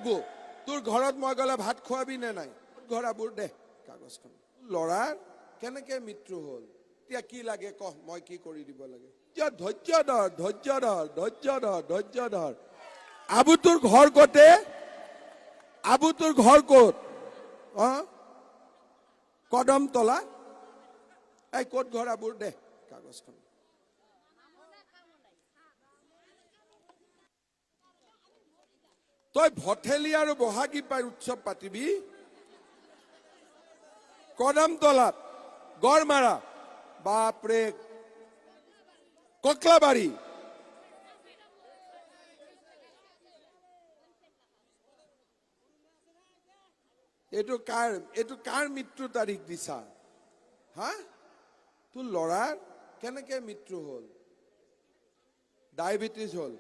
আবু তোৰ ঘৰত মই গলে ভাত খোৱাবি নে নাই ঘৰ আবুৰ দে কাগজখন লৰাৰ কেনেকে মৃত্যু হল এতিয়া কি লাগে কহ মই কি কৰি দিব লাগে ধৈৰ্য ধৰ ধৈৰ্য ধৰ ধৈৰ্য ধৰ ধৈৰ্য ধৰ আবু তোৰ ঘৰ কতে আবু তোৰ ঘৰ ক'ত কদমতলা এই ক'ত ঘৰ আবুৰ দে কাগজখন তই ভঠেলি আৰু বহাগী পাই উৎসৱ পাতিবি কদমতলাত গড়মাৰা বাপৰে ককলাবাৰী এইটো কাৰ মৃত্যু তাৰিখ দিছা হা তোৰ লৰাৰ কেনেকে মৃত্যু হল ডায়েবেটিছ হল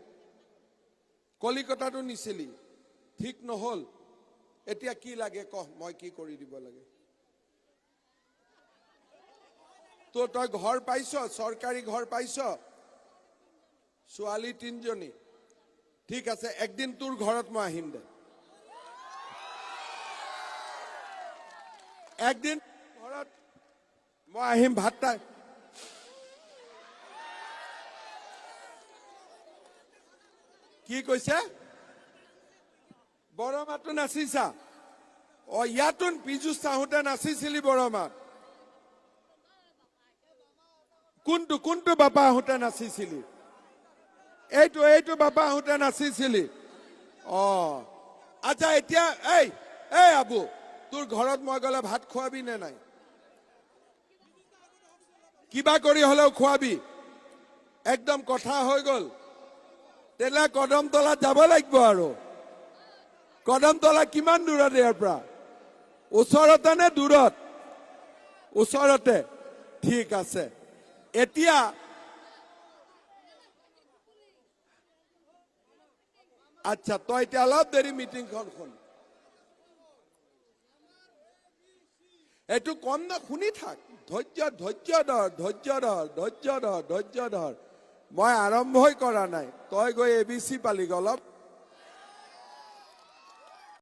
কলিকতাটো নিছিলি ঠিক নহল এতিয়া কি লাগে কহ মই কি কৰি দিব লাগে তো তই ঘৰ পাইছ চৰকাৰী ঘৰ পাইছ ছোৱালী 3 জনী ঠিক আছে একদিন তোৰ ঘৰত মই আহিম দে একদিন ঘৰত মই আহিম ভাত খাই কি কৈছে বৰমাটো নাচিছা ইয়াতোন পিজু চাহোতে নাচিছিলি বৰমাত কোনটো বাপা আহোঁতে নাচিছিলি এইটো বাপা আহোঁতে নাচিছিলি আচ্ছা এতিয়া এই আবু তোৰ ঘৰত মই গলে ভাত খোৱাবি নে নাই কিবা কৰি হলেও খোৱাবি একদম কথা হৈ গল তেলে কদমতলাত যাব লাগিব আৰু কদমতলা কিমান দূৰত ইয়াৰ পৰা ওচৰতে নে দূৰত ওচৰতে ঠিক আছে এতিয়া আচ্ছা তই এতিয়া অলপ দেৰি মিটিংখন শুন এইটো কম না শুনি থাক ধৈৰ্য ধৰ মই আৰম্ভই কৰা নাই তই গৈ ABC পালি অলপ